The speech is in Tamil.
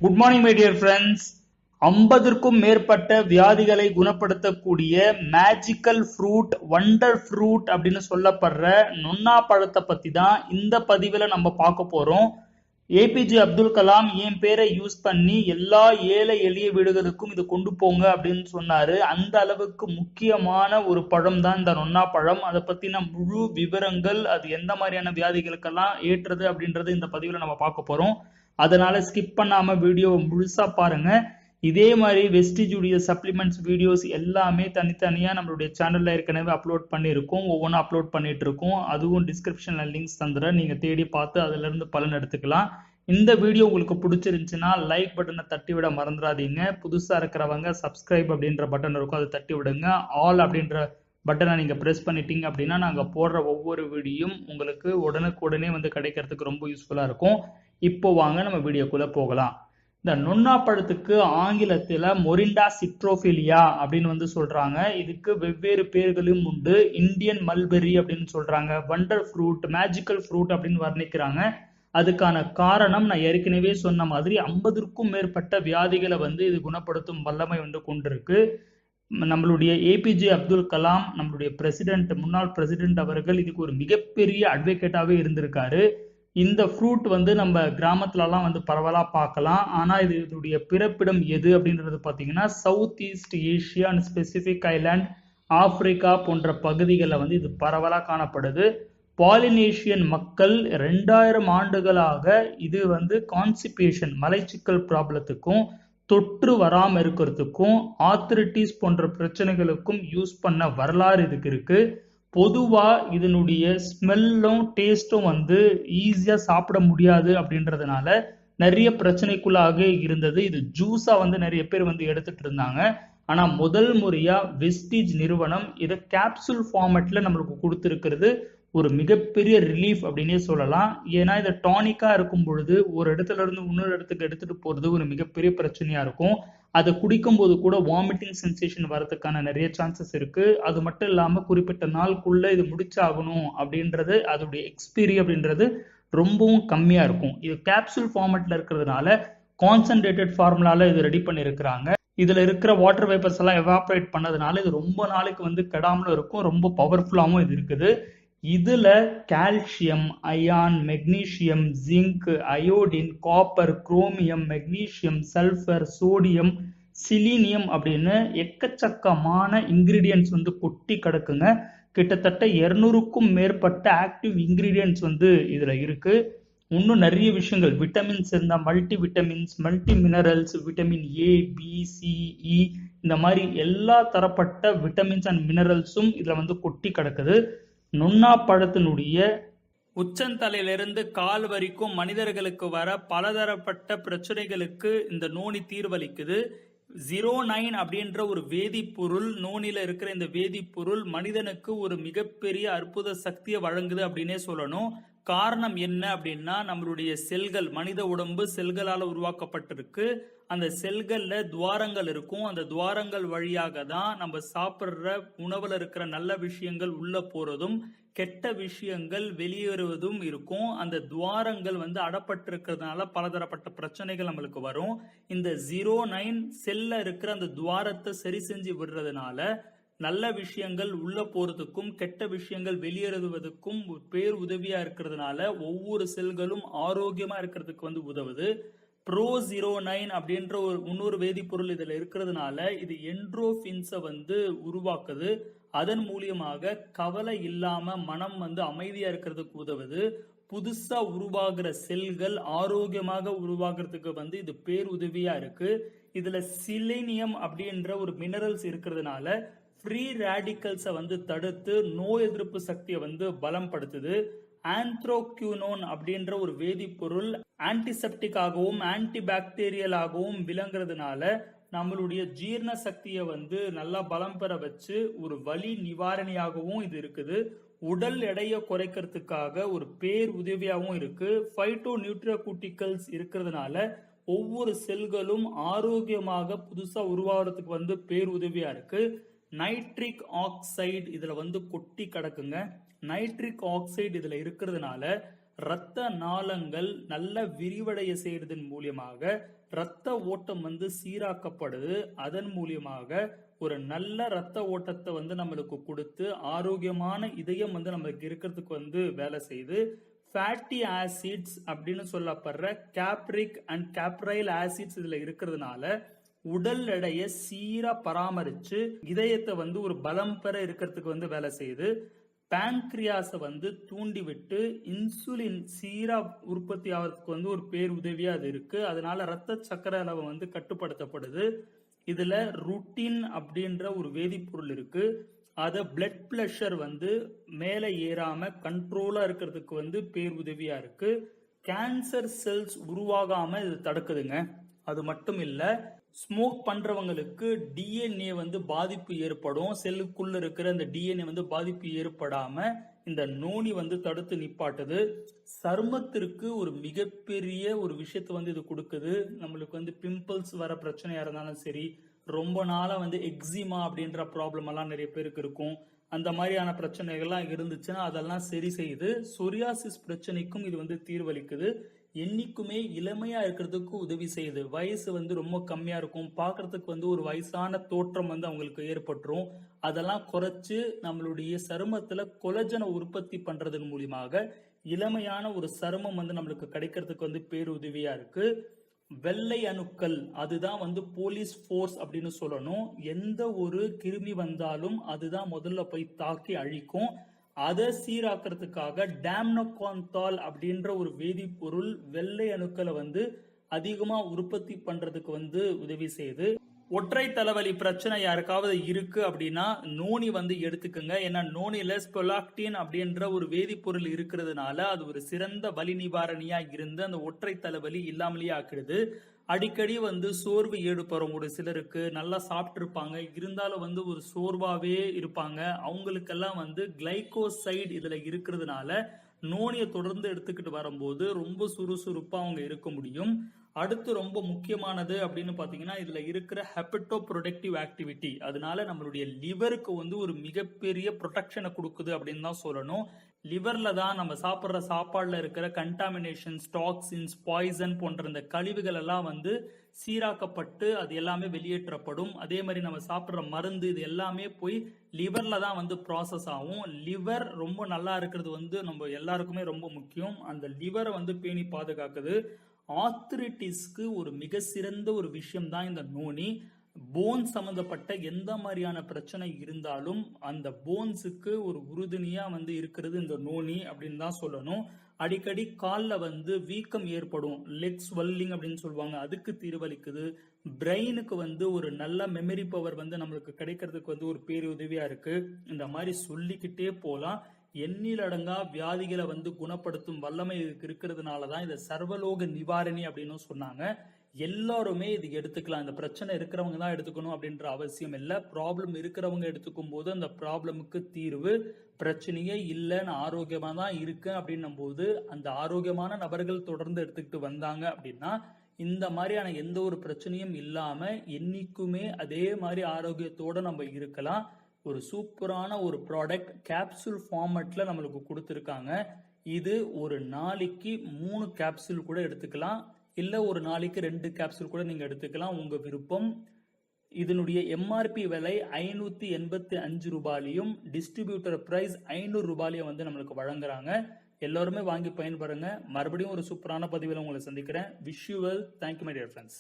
Good morning my dear friends. 50க்கும் மேற்பட்ட வியாதிகளை குணப்படுத்தக்கூடிய மேஜிக்கல் ஃப்ரூட், வண்டர் ஃப்ரூட் அப்படின்னு சொல்லப்படுற நொன்னா பழத்தை பத்தி தான் இந்த பதிவில் நம்ம பார்க்க போறோம். ஏபிஜே அப்துல் கலாம் என் பேரை யூஸ் பண்ணி எல்லா ஏழை எளிய வீடுகளுக்கும் இது கொண்டு போங்க அப்படின்னு சொன்னாரு. அந்த அளவுக்கு முக்கியமான ஒரு பழம் தான் இந்த நொன்னா பழம். அதை பத்தின முழு விவரங்கள், அது எந்த மாதிரியான வியாதிகளுக்கெல்லாம் ஏற்றது அப்படின்றது இந்த பதிவில் நம்ம பார்க்க போறோம். அதனால ஸ்கிப் பண்ணாம வீடியோவை முழுசா பாருங்க. இதே மாதிரி வெஸ்டிஜுடைய சப்ளிமெண்ட்ஸ் வீடியோஸ் எல்லாமே தனித்தனியா நம்மளுடைய சேனல்ல ஏற்கனவே அப்லோட் பண்ணியிருக்கோம். ஒவ்வொன்றும் அப்லோட் பண்ணிட்டு இருக்கோம். அதுவும் டிஸ்கிரிப்ஷன்ல லிங்க்ஸ் தந்துடுறேன். நீங்க தேடி பார்த்து அதுல இருந்து பலன் எடுத்துக்கலாம். இந்த வீடியோ உங்களுக்கு பிடிச்சிருந்துச்சுன்னா லைக் பட்டனை தட்டி விட மறந்துடாதீங்க. புதுசா இருக்கிறவங்க சப்ஸ்கிரைப் அப்படின்ற பட்டன் இருக்கும், அதை தட்டி விடுங்க. ஆல் அப்படின்ற பட்டனை நீங்க பிரஸ் பண்ணிட்டீங்க அப்படின்னா நாங்க போடுற ஒவ்வொரு வீடியோயும் உங்களுக்கு உடனுக்குடனே வந்து கிடைக்கிறதுக்கு ரொம்ப யூஸ்ஃபுல்லா இருக்கும். இப்போ வாங்க நம்ம வீடியோக்குள்ள போகலாம். இந்த நொன்னா பழத்துக்கு ஆங்கிலத்துல மொரிண்டா சிட்ரோபிலியா அப்படின்னு வந்து சொல்றாங்க. இதுக்கு வெவ்வேறு பேர்களும் உண்டு. இந்தியன் மல்பெரி அப்படின்னு சொல்றாங்க, வண்டர் ஃப்ரூட், மேஜிக்கல் ஃப்ரூட் அப்படின்னு வர்ணிக்கிறாங்க. அதுக்கான காரணம் நான் ஏற்கனவே சொன்ன மாதிரி 50க்கும் மேற்பட்ட வியாதிகளை வந்து இது குணப்படுத்தும் வல்லமை வந்து கொண்டிருக்கு. நம்மளுடைய ஏபிஜே அப்துல் கலாம், நம்மளுடைய பிரசிடென்ட், முன்னாள் பிரசிடென்ட் அவர்கள் இதுக்கு ஒரு மிகப்பெரிய அட்வொகேட்டாவே இருந்திருக்காரு. இந்த ஃப்ரூட் வந்து நம்ம கிராமத்துலலாம் வந்து பரவலா பார்க்கலாம். ஆனா இதனுடைய பிறப்பிடம் எது அப்படின்றது பார்த்தீங்கன்னா south east Asia and specific island, Africa போன்ற பகுதிகளில் வந்து இது பரவலா காணப்படுது. பாலினேஷியன் மக்கள் 2000 ஆண்டுகளாக இது வந்து கான்சிபேஷன், மலைச்சிக்கல் ப்ராப்ளத்துக்கும் தொற்று வராம இருக்கிறதுக்கும் ஆர்த்ரிட்டிஸ் போன்ற பிரச்சனைகளுக்கும் யூஸ் பண்ண வரலாறு இதுக்கு இருக்கு. பொதுவா இதனுடைய ஸ்மெல்லும் டேஸ்டும் வந்து ஈஸியா சாப்பிட முடியாது அப்படின்றதுனால நிறைய பிரச்சனைக்குள்ளாக இருந்தது. இது ஜூஸா வந்து நிறைய பேர் வந்து எடுத்துட்டு இருந்தாங்க. ஆனா முதல் முறையா வெஸ்டிஜ் நிறுவனம் இதை கேப்சூல் ஃபார்மேட்ல நம்மளுக்கு கொடுத்துருக்கிறது ஒரு மிகப்பெரிய ரிலீஃப் அப்படின்னே சொல்லலாம். ஏன்னா இதை டானிக்கா இருக்கும் பொழுது ஒரு இடத்துல இருந்து இன்னொரு இடத்துக்கு எடுத்துட்டு போறது ஒரு மிகப்பெரிய பிரச்சனையா இருக்கும். அதை குடிக்கும் போது கூட வாமிட்டிங் சென்சேஷன் வரதுக்கான நிறைய சான்சஸ் இருக்கு. அது மட்டும் இல்லாம குறிப்பிட்ட நாளுக்குள்ள இது முடிச்சாகணும் அப்படின்றது, அதோடைய எக்ஸ்பீரி அப்படின்றது ரொம்பவும் கம்மியா இருக்கும். இது கேப்சூல் ஃபார்மேட்ல இருக்கிறதுனால கான்சன்ட்ரேட்டட் ஃபார்முலால இது ரெடி பண்ணி இருக்கிறாங்க. இதுல இருக்கிற வாட்டர் வேப்பர்ஸ் எல்லாம் எவாபரேட் பண்ணதுனால இது ரொம்ப நாளைக்கு வந்து கெடாமலும் இருக்கும். ரொம்ப பவர்ஃபுல்லாகவும் இது இருக்குது. இதுல calcium, iron, magnesium, zinc, iodine, copper, chromium, magnesium, sulphur, sodium, selenium அப்படின்னு எக்கச்சக்கமான இன்கிரீடியன்ட்ஸ் வந்து கொட்டி கிடக்குங்க. கிட்டத்தட்ட 200க்கும் மேற்பட்ட ஆக்டிவ் இன்கிரீடியன்ட்ஸ் வந்து இதுல இருக்கு. இன்னும் நிறைய விஷயங்கள், விட்டமின்ஸ் இருந்தா multi vitamins, multi minerals, vitamin A, B, C, E, இந்த மாதிரி எல்லா தரப்பட்ட விட்டமின்ஸ் அண்ட் மினரல்ஸும் இதுல வந்து கொட்டி கிடக்குது. நொன்னா பழத்தினுடைய உச்சந்தலையிலிருந்து கால் வரைக்கும் மனிதர்களுக்கு வர பலதரப்பட்ட பிரச்சனைகளுக்கு இந்த நோனி தீர்வளிக்குது. 09 அப்படின்ற ஒரு வேதிப்பொருள், நோனில இருக்கிற இந்த வேதிப்பொருள் மனிதனுக்கு ஒரு மிகப்பெரிய அற்புத சக்தியை வழங்குது அப்படின்னே சொல்லணும். காரணம் என்ன அப்படின்னா நம்மளுடைய செல்கள், மனித உடம்பு செல்களால் உருவாக்கப்பட்டிருக்கு. அந்த செல்கள்ல துவாரங்கள் இருக்கும். அந்த துவாரங்கள் வழியாக தான் நம்ம சாப்பிட்ற உணவுல இருக்கிற நல்ல விஷயங்கள் உள்ள போறதும் கெட்ட விஷயங்கள் வெளியேறுவதும் இருக்கும். அந்த துவாரங்கள் வந்து அடப்பட்டிருக்கிறதுனால பலதரப்பட்ட பிரச்சனைகள் நம்மளுக்கு வரும். இந்த 09 செல்ல இருக்கிற அந்த துவாரத்தை சரி செஞ்சு விடுறதுனால நல்ல விஷயங்கள் உள்ள போறதுக்கும் கெட்ட விஷயங்கள் வெளியேறுவதற்கும் பேர் உதவியா இருக்கிறதுனால ஒவ்வொரு செல்களும் ஆரோக்கியமா இருக்கிறதுக்கு வந்து உதவுது. Pro09 அப்படின்ற ஒரு இன்னொரு வேதிப்பொருள் இதுல இருக்கிறதுனால இது என்ட்ரோஃபின்ஸை வந்து உருவாக்குது. அதன் மூலியமாக கவலை இல்லாம மனம் வந்து அமைதியா இருக்கிறதுக்கு உதவுது. புதுசா உருவாகிற செல்கள் ஆரோக்கியமாக உருவாகிறதுக்கு வந்து இது பேர் உதவியா இருக்கு. இதுல சிலேனியம் அப்படின்ற ஒரு மினரல்ஸ் இருக்கிறதுனால ஃப்ரீ ரேடிக்கல்ஸை வந்து தடுத்து நோய் எதிர்ப்பு சக்தியை வந்து பலப்படுத்துது. ஆந்த்ரோக்யூனோன் அப்படின்ற ஒரு வேதிப்பொருள் ஆன்டிசெப்டிக்காகவும் ஆன்டிபாக்டீரியலாகவும் விளங்குறதுனால நம்மளுடைய ஜீரண சக்தியை வந்து நல்லா பலம் பெற வச்சு ஒரு வலி நிவாரணியாகவும் இது இருக்குது. உடல் எடையை குறைக்கிறதுக்காக ஒரு பேர் உதவியாகவும் இருக்கு. ஃபைட்டோ நியூட்ரிகூட்டிகல்ஸ் இருக்கிறதுனால ஒவ்வொரு செல்களும் ஆரோக்கியமாக புதுசா உருவாகிறதுக்கு வந்து பேர் உதவியா இருக்கு. நைட்ரிக் ஆக்சைடு இதுல வந்து கொட்டி கிடக்குங்க. நைட்ரிக் ஆக்சைடு இதுல இருக்கிறதுனால இரத்த நாளங்கள் நல்ல விரிவடைய செய்யறதன் மூலியமாக இரத்த ஓட்டம் வந்து சீராக்கப்படுது. அதன் மூலியமாக ஒரு நல்ல இரத்த ஓட்டத்தை வந்து நம்மளுக்கு கொடுத்து ஆரோக்கியமான இதயம் வந்து நம்மளுக்கு இருக்கிறதுக்கு வந்து வேலை செய்யுது. ஃபேட்டி ஆசிட்ஸ் அப்படின்னு சொல்லப்படுற கேப்ரிக் அண்ட் கேப்ரைல் ஆசிட்ஸ் இதுல இருக்கிறதுனால உடல் எடையை சீரா பராமரிச்சு இதயத்தை வந்து ஒரு பலம் பெற இருக்கிறதுக்கு வந்து வேலை செய்யுது. பேங்க்ரியாஸை வந்து தூண்டி விட்டு இன்சுலின் சீரா உற்பத்தி ஆகிறதுக்கு வந்து ஒரு பேருதவியா அது இருக்கு. அதனால ரத்த சக்கரை அளவு வந்து கட்டுப்படுத்தப்படுது. இதுல ருட்டின் அப்படின்ற ஒரு வேதிப்பொருள் இருக்கு. அத பிளட் பிரஷர் வந்து மேல ஏறாம கண்ட்ரோலா இருக்கிறதுக்கு வந்து பேருதவியா இருக்கு. கேன்சர் செல்ஸ் உருவாகாம இது தடுக்குதுங்க. அது மட்டும் இல்ல, ஸ்மோக் பண்றவங்களுக்கு டிஎன்ஏ வந்து பாதிப்பு ஏற்படும். செல்லுக்குள்ள இருக்கிற அந்த டிஎன்ஏ வந்து பாதிப்பு ஏற்படாம இந்த நோனி வந்து தடுத்து நிப்பாட்டுது. சருமத்திற்கு ஒரு மிகப்பெரிய ஒரு விஷயத்தை வந்து இது கொடுக்குது. நம்மளுக்கு வந்து பிம்பிள்ஸ் வர பிரச்சனையா இருந்தாலும் சரி, ரொம்ப நாளா வந்து எக்ஸிமா அப்படின்ற ப்ராப்ளம் எல்லாம் நிறைய பேருக்கு இருக்கும். அந்த மாதிரியான பிரச்சனைகள்லாம் இருந்துச்சுன்னா அதெல்லாம் சரி செய்யுது. சொரியாசிஸ் பிரச்சனைக்கும் இது வந்து தீர்வளிக்குது. என்னைக்குமே இளமையா இருக்கிறதுக்கு உதவி செய்யுது. வயசு வந்து ரொம்ப கம்மியா இருக்கும், பாக்குறதுக்கு வந்து ஒரு வயசான தோற்றம் வந்து அவங்களுக்கு ஏற்பட்டுரும். அதெல்லாம் குறைச்சு நம்மளுடைய சருமத்துல கொலஜனை உற்பத்தி பண்றதன் மூலியமாக இளமையான ஒரு சருமம் வந்து நம்மளுக்கு கிடைக்கிறதுக்கு வந்து பேருதவியா இருக்கு. வெள்ளை அணுக்கள் அதுதான் வந்து போலீஸ் ஃபோர்ஸ் அப்படின்னு சொல்லணும். எந்த ஒரு கிருமி வந்தாலும் அதுதான் முதல்ல போய் தாக்கி அழிக்கும். அதை சீராக்கிறதுக்காக டேம்னோகான்தால் அப்படின்ற ஒரு வேதிப்பொருள் வெள்ளை அணுக்களை வந்து அதிகமா உற்பத்தி பண்றதுக்கு வந்து உதவி செய்யுது. ஒற்றை தலைவலி பிரச்சனை யாருக்காவது இருக்கு அப்படின்னா நோனி வந்து எடுத்துக்கோங்க. ஏன்னா நோனில ஸ்பொலாக்டின் அப்படின்ற ஒரு வேதிப்பொருள் இருக்கிறதுனால அது ஒரு சிறந்த வலி நிவாரணியா இருந்து அந்த ஒற்றை தலைவலி இல்லாமலேயே ஆக்கிடுது. அடிக்கடி வந்து சோர்வு ஏற்படும். ஒரு சிலருக்கு நல்லா சாப்பிட்டு இருப்பாங்க, இருந்தாலும் வந்து ஒரு சோர்வாவே இருப்பாங்க. அவங்களுக்கெல்லாம் வந்து கிளைகோசைடு இதுல இருக்கிறதுனால நோனியை தொடர்ந்து எடுத்துக்கிட்டு வரும்போது ரொம்ப சுறுசுறுப்பா அவங்க இருக்க முடியும். அடுத்து ரொம்ப முக்கியமானது அப்படின்னு பாத்தீங்கன்னா இதுல இருக்கிற ஹெப்படோ ப்ரொடக்டிவ் ஆக்டிவிட்டி. அதனால நம்மளுடைய லிவருக்கு வந்து ஒரு மிகப்பெரிய ப்ரொடெக்ஷனை கொடுக்குது அப்படின்னு தான் சொல்லணும். லிவர்ல தான் நம்ம சாப்பிட்ற சாப்பாடுல இருக்கிற கண்டாமினேஷன்ஸ், டாக்ஸின்ஸ், பாய்சன் போன்ற இந்த கழிவுகள் எல்லாம் வந்து சீராக்கப்பட்டு அது எல்லாமே வெளியேற்றப்படும். அதே மாதிரி நம்ம சாப்பிட்ற மருந்து இது எல்லாமே போய் லிவர்ல தான் வந்து ப்ராசஸ் ஆகும். லிவர் ரொம்ப நல்லா இருக்கிறது வந்து நம்ம எல்லாருக்குமே ரொம்ப முக்கியம். அந்த லிவரை வந்து பேணி பாதுகாக்குது. ஆர்த்ரிட்டிஸ்க்கு ஒரு மிக சிறந்த ஒரு விஷயம் தான் இந்த நோனி. போன் சம்பந்தப்பட்ட எந்த மாதிரியான பிரச்சனை இருந்தாலும் அந்த போன்ஸுக்கு ஒரு உறுதுணையா வந்து இருக்கிறது இந்த நோனி அப்படின்னு தான் சொல்லணும். அடிக்கடி காலில் வந்து வீக்கம் ஏற்படும், லெக் ஸ்வெல்லிங் அப்படின்னு சொல்லுவாங்க, அதுக்கு தீர்வளிக்குது. பிரெயினுக்கு வந்து ஒரு நல்ல மெமரி பவர் வந்து நம்மளுக்கு கிடைக்கிறதுக்கு வந்து ஒரு பேருதவியா இருக்கு. இந்த மாதிரி சொல்லிக்கிட்டே போலாம். எண்ணிலடங்கா வியாதிகளை வந்து குணப்படுத்தும் வல்லமை இருக்கிறதுனாலதான் இதை சர்வலோக நிவாரணி அப்படின்னு சொன்னாங்க. எல்லாருமே இது எடுத்துக்கலாம். இந்த பிரச்சனை இருக்கிறவங்க தான் எடுத்துக்கணும் அப்படின்ற அவசியம் இல்லை. ப்ராப்ளம் இருக்கிறவங்க எடுத்துக்கும் போது அந்த ப்ராப்ளமுக்கு தீர்வு, பிரச்சனையே இல்லைன்னு ஆரோக்கியமா தான் இருக்கு அப்படின்னும் போது அந்த ஆரோக்கியமான நபர்கள் தொடர்ந்து எடுத்துக்கிட்டு வந்தாங்க அப்படின்னா இந்த மாதிரியான எந்த ஒரு பிரச்சனையும் இல்லாம என்னைக்குமே அதே மாதிரி ஆரோக்கியத்தோட நம்ம இருக்கலாம். ஒரு சூப்பரான ஒரு ப்ராடக்ட் கேப்சூல் ஃபார்மட்ல நம்மளுக்கு கொடுத்துருக்காங்க. இது ஒரு நாளைக்கு 3 கேப்சூல் கூட எடுத்துக்கலாம், இல்ல ஒரு நாளைக்கு 2 கேப்சூல் கூட நீங்க எடுத்துக்கலாம், உங்க விருப்பம். இதனுடைய எம்ஆர்பி விலை 585 ரூபாயிலையும் டிஸ்ட்ரிபியூட்டர் பிரைஸ் 500 ரூபாயிலையும் வந்து நம்மளுக்கு வழங்குறாங்க. எல்லாருமே வாங்கி பயன்பெறுங்க. மறுபடியும் ஒரு சூப்பரான பதிவில் உங்களை சந்திக்கிறேன். Wish you well. Thank you my dear friends.